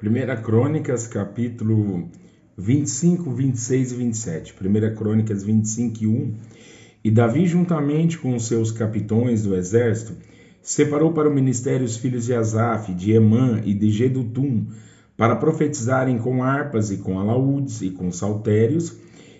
1 Crônicas, capítulo 25, 26 e 27. 1 Crônicas 25 e 1. E Davi, juntamente com os seus capitões do exército, separou para o ministério os filhos de Asaf, de Emã e de Jedutum, para profetizarem com harpas e com alaúdes e com saltérios,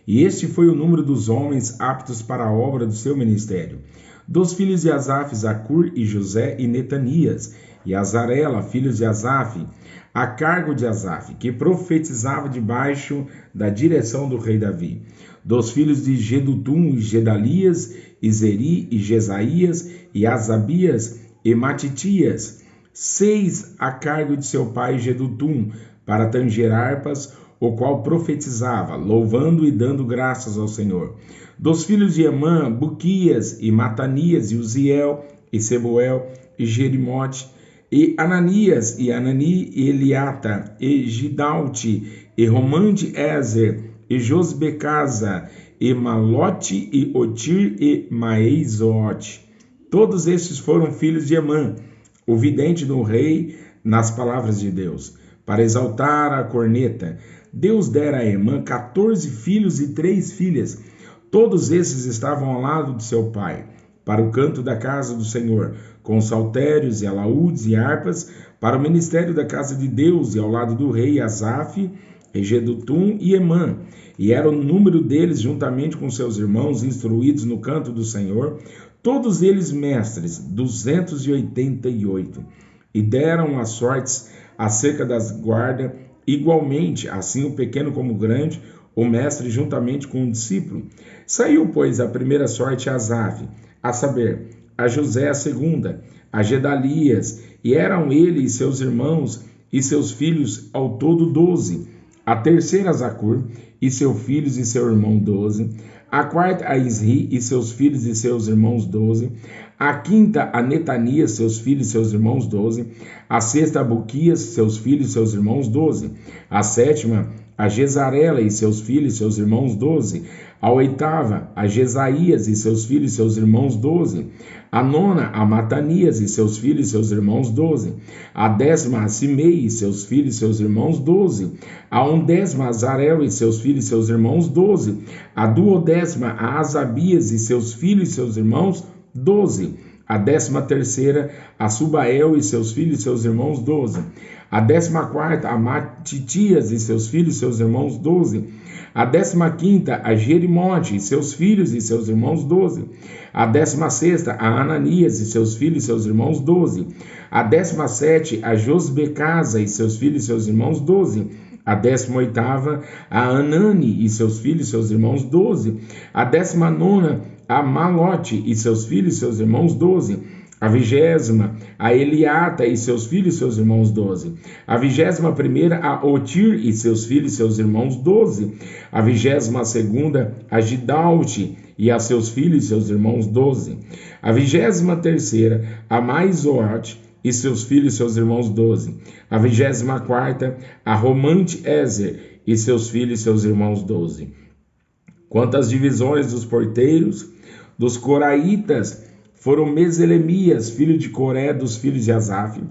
e este foi o número dos homens aptos para a obra do seu ministério. Dos filhos de Asaf, Zacur e José e Netanias, e Azarela, filhos de Asaf, a cargo de Asaf, que profetizava debaixo da direção do rei Davi. Dos filhos de Jedutum, Gedalias, e Zeri, e Jesaías, e Asabias, e Matitias, 6 a cargo de seu pai Jedutum, para tanger harpas, o qual profetizava, louvando e dando graças ao Senhor. Dos filhos de Emã, Buquias, e Matanias, e Uziel, e Sebuel, e Jerimote, e Ananias, e Anani, e Eliata, e Gidalte, e Romande Ezer, e Josbecasa, e Malote, e Otir, e Maeizote. Todos estes foram filhos de Emã, o vidente do rei, nas palavras de Deus, para exaltar a corneta. Deus dera a Emã 14 filhos e 3 filhas. Todos esses estavam ao lado de seu pai, para o canto da casa do Senhor, com saltérios e alaúdes e harpas, para o ministério da casa de Deus, e ao lado do rei Asaf, Jedutum e Emã. E era o número deles, juntamente com seus irmãos, instruídos no canto do Senhor, todos eles mestres, 288. E deram as sortes acerca das guardas, igualmente, assim o pequeno como o grande, o mestre juntamente com o discípulo. Saiu, pois, a primeira sorte a Asaf, a saber, a José a segunda, a Gedalias, e eram ele e seus irmãos e seus filhos ao todo 12. A terceira a Zacur, e seus filhos e seu irmão 12. A quarta a Isri, e seus filhos e seus irmãos 12. A quinta a Netanias, seus filhos e seus irmãos 12. A sexta a Buquias, seus filhos e seus irmãos 12. A sétima a Jezarela e seus filhos e seus irmãos 12. A oitava a Jesaías e seus filhos e seus irmãos 12. A nona a Matanias e seus filhos e seus irmãos 12. A décima a Simei e seus filhos e seus irmãos 12. A undécima a Azarel e seus filhos e seus irmãos 12. A duodécima a Asabias e seus filhos e seus irmãos 12. A 13ª a Subael e seus filhos e seus irmãos 12. A 14ª a Matitias e seus filhos e seus irmãos 12. A 15ª a Jerimote e seus filhos e seus irmãos 12. A 16ª a Ananias e seus filhos e seus irmãos 12. A 17ª a Josbecasa e seus filhos e seus irmãos 12. A 18ª a Anani e seus filhos e seus irmãos 12. A 19ª a Malote e seus filhos e seus irmãos 12. A 20ª a Eliata e seus filhos e seus irmãos 12. A 21ª a Otir e seus filhos e seus irmãos 12. A 22ª a Gidalte e a seus filhos e seus irmãos 12. A 23ª a Maizoate e seus filhos e seus irmãos 12. A 24ª a Romante Ezer e seus filhos e seus irmãos 12. Quanto às divisões dos porteiros, dos coraitas, foram Meselemias, filho de Coré, dos filhos de Asaf,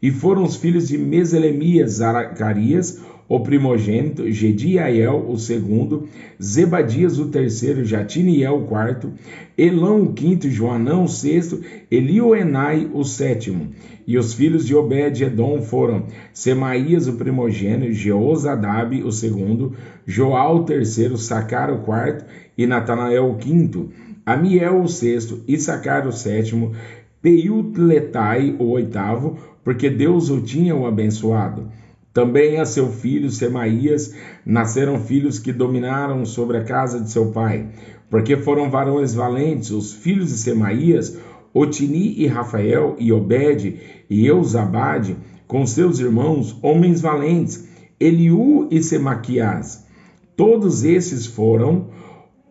e foram os filhos de Meselemias, Zacarias, o primogênito, Gediael, o segundo, Zebadias, o terceiro, Jatiniel, o quarto, Elão, o quinto, Joanão, o sexto, Elioenai, o sétimo. E os filhos de Obed-edom foram Semaías, o primogênito, Jeozadab, o segundo, Joal, o terceiro, Sacar, o quarto, e Natanael, o quinto, Amiel, o sexto, Issacar, o sétimo, Peutletai, o oitavo, porque Deus o tinha o abençoado. Também a seu filho Semaías nasceram filhos que dominaram sobre a casa de seu pai, porque foram varões valentes, os filhos de Semaías, Otini e Rafael e Obed e Eusabade, com seus irmãos, homens valentes, Eliú e Semaquias. Todos esses foram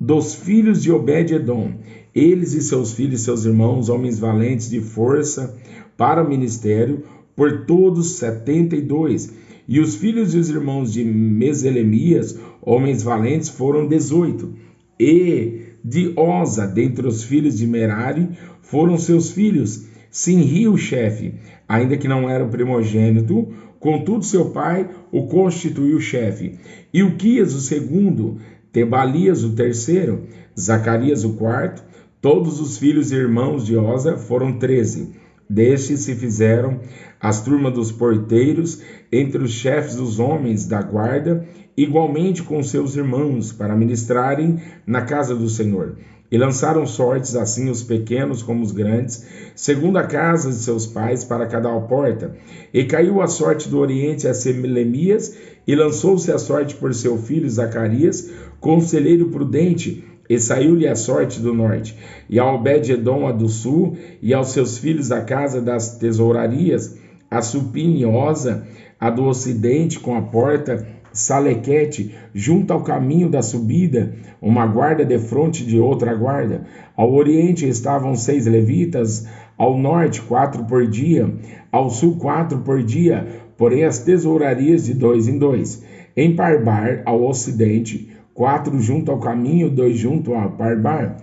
dos filhos de Obed-edom, eles e seus filhos e seus irmãos, homens valentes de força para o ministério, por todos 72. E os filhos e os irmãos de Meselemias, homens valentes, foram 18. E de Oza, dentre os filhos de Merari, foram seus filhos, Sinri, o chefe, ainda que não era o primogênito, Contudo, seu pai o constituiu chefe. Ilquias o segundo, Tebalias o terceiro, Zacarias o quarto. Todos os filhos e irmãos de Oza foram 13. Destes se fizeram as turmas dos porteiros entre os chefes dos homens da guarda, igualmente com seus irmãos, para ministrarem na casa do Senhor. E lançaram sortes, assim os pequenos como os grandes, segundo a casa de seus pais, para cada porta. E caiu a sorte do oriente a Selemias, e lançou-se a sorte por seu filho Zacarias, conselheiro prudente, e saiu-lhe a sorte do norte. E a Obed-edom a do sul, e aos seus filhos a casa das tesourarias, a Supim e Oza, a do ocidente, com a porta Salequete, junto ao caminho da subida, uma guarda defronte de outra guarda. Ao oriente estavam 6 levitas, ao norte 4 por dia, ao sul 4 por dia, porém as tesourarias de 2 em 2. Em Parbar, ao ocidente, 4 junto ao caminho, 2 junto a Parbar.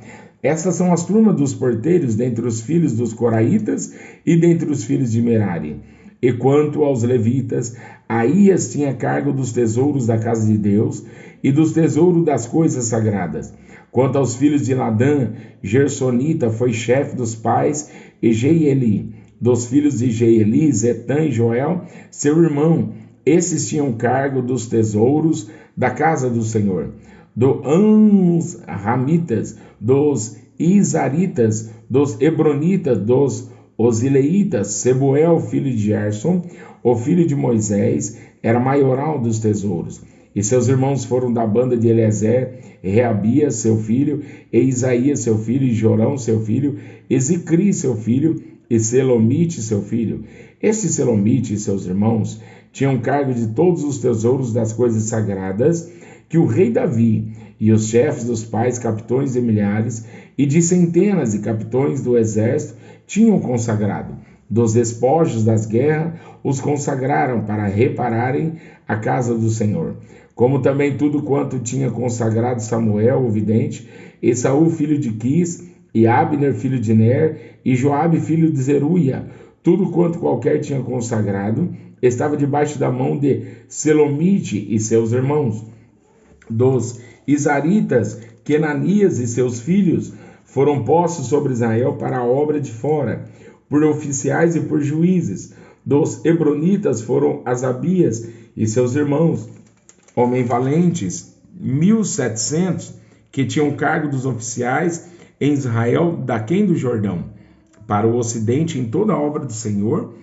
Estas são as turmas dos porteiros dentre os filhos dos coraitas e dentre os filhos de Merari. E quanto aos levitas, Aías tinha cargo dos tesouros da casa de Deus e dos tesouros das coisas sagradas. Quanto aos filhos de Ladã, Gersonita foi chefe dos pais, e Jeieli. Dos filhos de Jeieli, Zetã e Joel, seu irmão. Esses tinham cargo dos tesouros da casa do Senhor. Dos Ramitas, dos Isaritas, dos Hebronitas, dos Osileitas, Sebuel, filho de Gerson, o filho de Moisés, era maioral dos tesouros. E seus irmãos foram da banda de Eliezer, Reabias, seu filho, e Isaías, seu filho, e Jorão, seu filho, e Zicri, seu filho, e Selomite, seu filho. Este Selomite e seus irmãos tinham cargo de todos os tesouros das coisas sagradas que o rei Davi e os chefes dos pais, capitões de milhares e de centenas e capitões do exército tinham consagrado. Dos despojos das guerras os consagraram para repararem a casa do Senhor. Como também tudo quanto tinha consagrado Samuel, o vidente, e Saul, filho de Quis, e Abner, filho de Ner, e Joabe, filho de Zeruia. Tudo quanto qualquer tinha consagrado estava debaixo da mão de Selomite e seus irmãos. Dos Isaritas, Kenanias e seus filhos foram postos sobre Israel para a obra de fora, por oficiais e por juízes. Dos Hebronitas foram Asabias e seus irmãos, homens valentes, 1.700, que tinham cargo dos oficiais em Israel, daquém do Jordão, para o ocidente em toda a obra do Senhor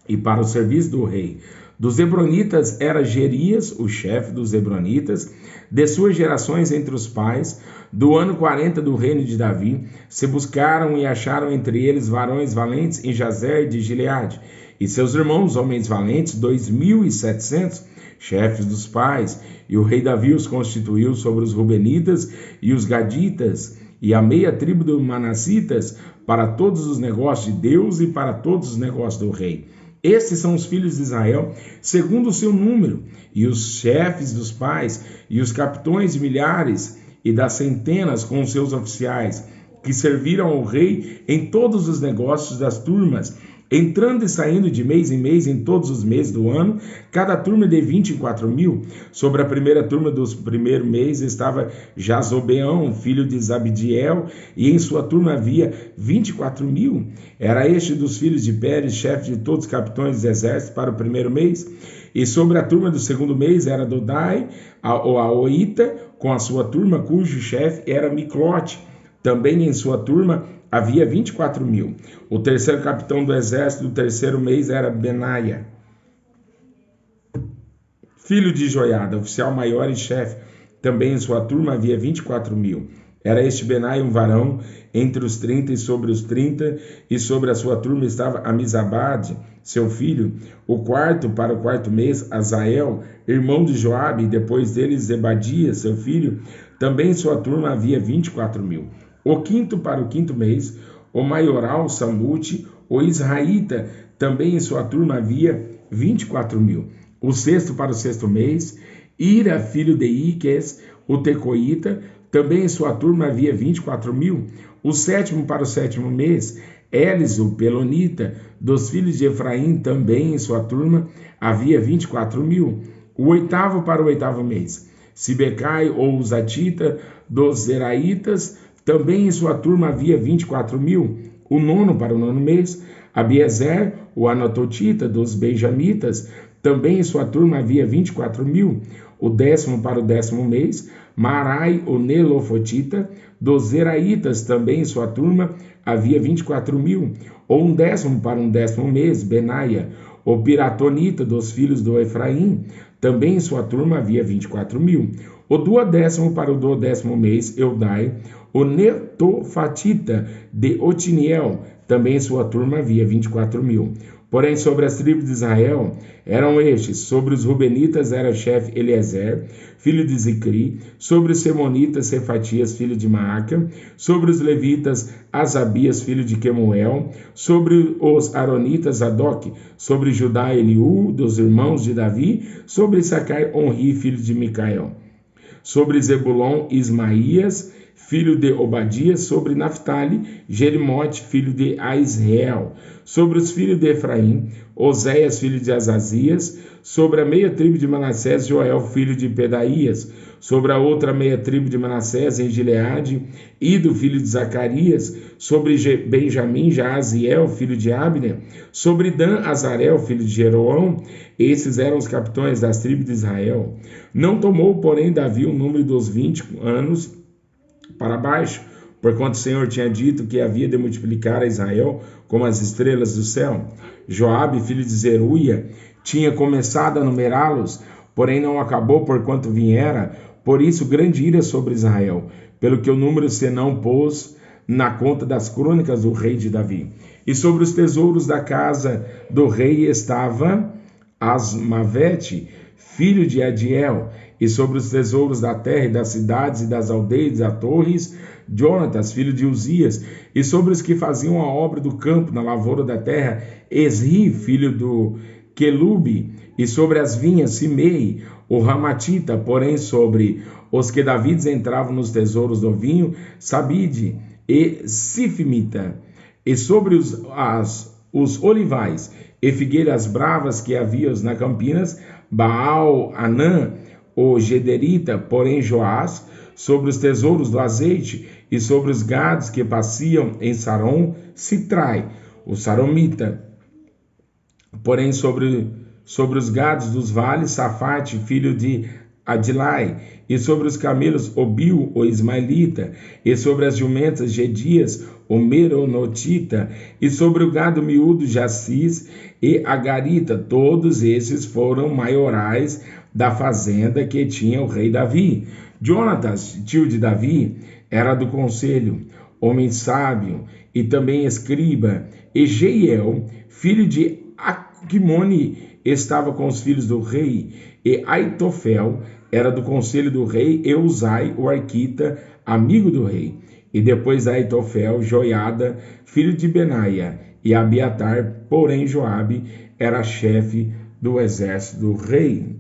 e para o serviço do rei. Dos Hebronitas era Gerias, o chefe dos Hebronitas, de suas gerações entre os pais, do ano 40 do reino de Davi, se buscaram e acharam entre eles varões valentes em Jazer de Gileade, e seus irmãos, homens valentes, 2.700, chefes dos pais, e o rei Davi os constituiu sobre os Rubenitas e os Gaditas, e a meia tribo dos Manassitas, para todos os negócios de Deus e para todos os negócios do rei. Estes são os filhos de Israel, segundo o seu número, e os chefes dos pais, e os capitões de milhares e das centenas com os seus oficiais, que serviram ao rei em todos os negócios das turmas, entrando e saindo de mês em mês em todos os meses do ano, cada turma de 24.000. Sobre a primeira turma dos primeiros meses estava Jazobeão, filho de Zabdiel, e em sua turma havia 24.000. Era este dos filhos de Pérez, chefe de todos os capitões dos exércitos para o primeiro mês. E sobre a turma do segundo mês era Dodai, a Oita, com a sua turma, cujo chefe era Miclote. Também em sua turma havia 24.000. O terceiro capitão do exército do terceiro mês era Benaia, filho de Joiada, oficial maior e chefe. Também em sua turma havia 24.000. Era este Benaia um varão entre os 30 e sobre os 30, e sobre a sua turma estava Amizabade, seu filho. O quarto, para o quarto mês, Azael, irmão de Joabe, e depois dele Zebadia, seu filho. Também em sua turma havia 24.000. O quinto, para o quinto mês, o maioral Samute, o israelita, também em sua turma havia 24.000. O sexto, para o sexto mês, Ira, filho de Iques, o tecoíta, também em sua turma havia 24.000. O sétimo, para o sétimo mês, Elis, o Pelonita, dos filhos de Efraim, também em sua turma havia 24.000. O oitavo para o oitavo mês. Sibecai ou Zatita, dos Zeraitas, também em sua turma havia 24.000. O nono para o nono mês. Abiezer, o Anatotita, dos Benjamitas, também em sua turma havia 24.000. O décimo para o décimo mês. Marai, o Nelofotita, dos Zeraitas, também em sua turma havia 24.000. Ou um décimo para um décimo mês. Benaia, o Piratonita, dos filhos do Efraim, também em sua turma havia 24.000. O duodécimo para o duodécimo mês. Eudai, o Netofatita, de Otiniel, também em sua turma havia 24.000. Porém, sobre as tribos de Israel eram estes: sobre os Rubenitas era o chefe Eliezer, filho de Zicri; sobre os Semonitas, Cefatias, filho de Maaca; sobre os Levitas, Asabias, filho de Quemuel; sobre os Aronitas, Zadok; sobre Judá, Eliú, dos irmãos de Davi; sobre Issacar, Onri, filho de Micael; sobre Zebulon, Ismaías, filho de Obadias; sobre Naphtali, Jerimote, filho de Aisrael; sobre os filhos de Efraim, Oséias, filho de Azazias; sobre a meia tribo de Manassés, Joel, filho de Pedaías; sobre a outra meia tribo de Manassés, em Gileade, Ido, filho de Zacarias; sobre Benjamim, Jaaziel, filho de Abner; sobre Dan, Azarel, filho de Jeroão. Esses eram os capitães das tribos de Israel. Não tomou, porém, Davi o número dos 20 anos para baixo, porquanto o Senhor tinha dito que havia de multiplicar a Israel como as estrelas do céu. Joabe, filho de Zeruia, tinha começado a numerá-los, porém não acabou, porquanto viera, por isso grande ira sobre Israel, pelo que o número se não pôs na conta das crônicas do rei de Davi. E sobre os tesouros da casa do rei estava Asmavete, filho de Adiel, e sobre os tesouros da terra e das cidades e das aldeias e das torres, Jonatas, filho de Uzias, e sobre os que faziam a obra do campo na lavoura da terra, Esri, filho do Quelube, e sobre as vinhas, Simei, o Ramatita. Porém sobre os que Davi entravam nos tesouros do vinho, Sabide e Sifimita, e sobre os olivais e figueiras bravas que havia na Campinas, Baal-Anã, o Gederita. Porém Joás, sobre os tesouros do azeite e sobre os gados que pasciam em Saron, Sitrai, o Saromita. Porém sobre os gados dos vales, Safate, filho de Adilai, e sobre os camelos, Obil, o Ismaelita, e sobre as jumentas, Gedias, o Meronotita, e sobre o gado miúdo, Jassis e Agarita. Todos esses foram maiorais da fazenda que tinha o rei Davi. Jonatas, tio de Davi, era do conselho, homem sábio e também escriba. E Jeiel, filho de Aquimone, estava com os filhos do rei. E Aitofel era do conselho do rei, e Uzai, o arquita, amigo do rei. E depois da Aitofel, Joiada, filho de Benaia, e Abiatar. Porém Joabe era chefe do exército do rei.